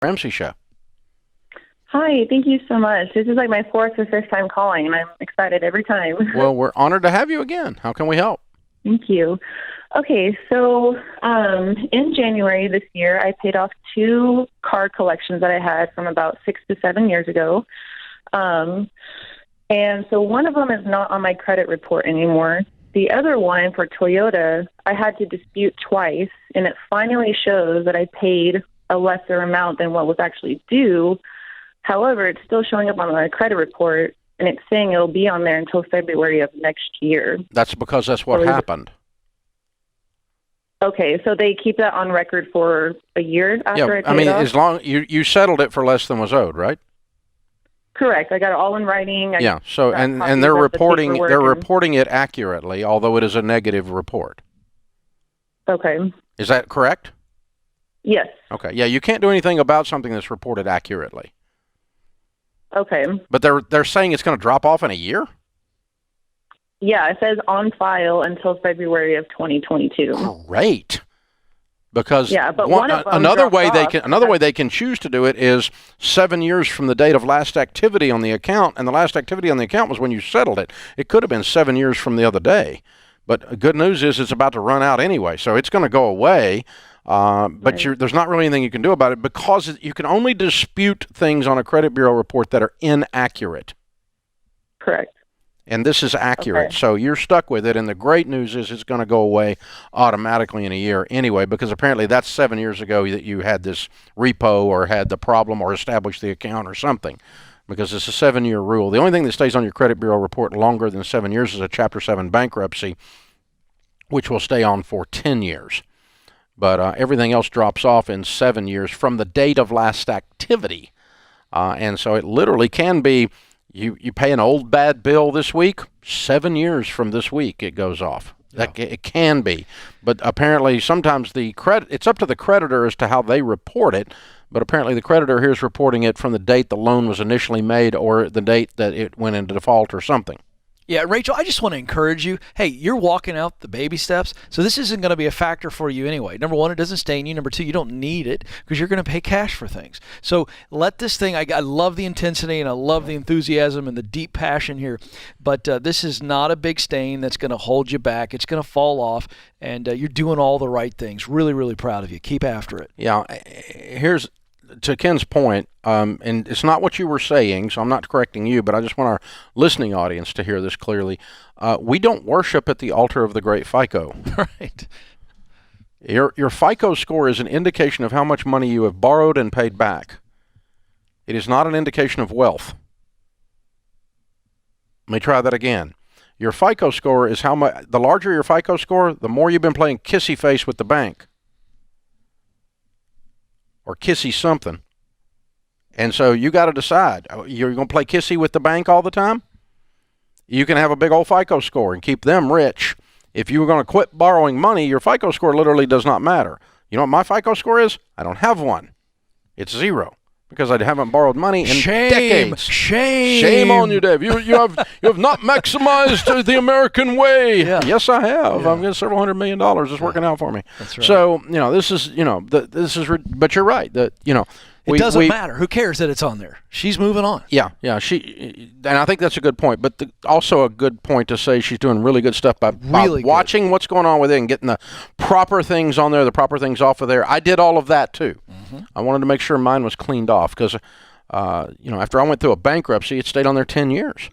Ramsey Show. Hi, thank you so much. This is like my fourth or fifth time calling, and I'm excited every time. Well, we're honored to have you again. How can we help? Thank you. Okay, so in January this year, I paid off 2 card collections that I had from about 6 to 7 years ago. And so one of them is not on my credit report anymore. The other one for Toyota, I had to dispute twice, and it finally shows that I paid a lesser amount than what was actually due. However, it's still showing up on my credit report, and it's saying it'll be on there until February of next year. That's because that's what happened. Okay, so they keep that on record for a year after I paid it off? As long you settled it for less than was owed, right? Correct. I got it all in writing. So and they're reporting it accurately, although it is a negative report. Okay. Is that correct? Yes. Okay. Yeah, you can't do anything about something that's reported accurately. Okay. But they're saying it's going to drop off in a year? Yeah, it says on file until February of 2022. Great. Because but another way they can choose to do it is 7 years from the date of last activity on the account, and the last activity on the account was when you settled it. It could have been 7 years from the other day. But good news is it's about to run out anyway, so it's going to go away. But there's not really anything you can do about it because you can only dispute things on a credit bureau report that are inaccurate. Correct. And this is accurate, so you're stuck with it. And the great news is it's going to go away automatically in a year anyway, because apparently that's 7 years ago that you had this repo or had the problem or established the account or something, because it's a 7-year rule. The only thing that stays on your credit bureau report longer than 7 years is a Chapter 7 bankruptcy, which will stay on for 10 years. But everything else drops off in 7 years from the date of last activity. And so it literally can be, you pay an old bad bill this week, 7 years from this week it goes off. Yeah. It can be. But apparently sometimes it's up to the creditor as to how they report it. But apparently the creditor here is reporting it from the date the loan was initially made or the date that it went into default or something. Yeah, Rachel, I just want to encourage you. Hey, you're walking out the baby steps, so this isn't going to be a factor for you anyway. Number one, it doesn't stain you. Number two, you don't need it because you're going to pay cash for things. So let this thing, I love the intensity and I love the enthusiasm and the deep passion here, but this is not a big stain that's going to hold you back. It's going to fall off, and you're doing all the right things. Really, really proud of you. Keep after it. Yeah, here's to Ken's point, and it's not what you were saying, so I'm not correcting you, but I just want our listening audience to hear this clearly. We don't worship at the altar of the great FICO. Right. Your FICO score is an indication of how much money you have borrowed and paid back. It is not an indication of wealth. Let me try that again. Your FICO score is how much. The larger your FICO score, the more you've been playing kissy face with the bank. Or kissy something. And so you got to decide. You're going to play kissy with the bank all the time? You can have a big old FICO score and keep them rich. If you were going to quit borrowing money, your FICO score literally does not matter. You know what my FICO score is? I don't have one. It's 0 because I haven't borrowed money in decades. Shame on you, Dave. You have not maximized the American way. Yeah. Yes, I have. Yeah. I've got several $100 million. It's working out for me. That's right. So this is but you're right that it doesn't matter. Who cares that it's on there? She's moving on. Yeah. And I think that's a good point. But also a good point to say she's doing really good stuff by watching what's going on with it and getting the proper things on there, the proper things off of there. I did all of that too. Mm-hmm. I wanted to make sure mine was cleaned off because, after I went through a bankruptcy, it stayed on there 10 years.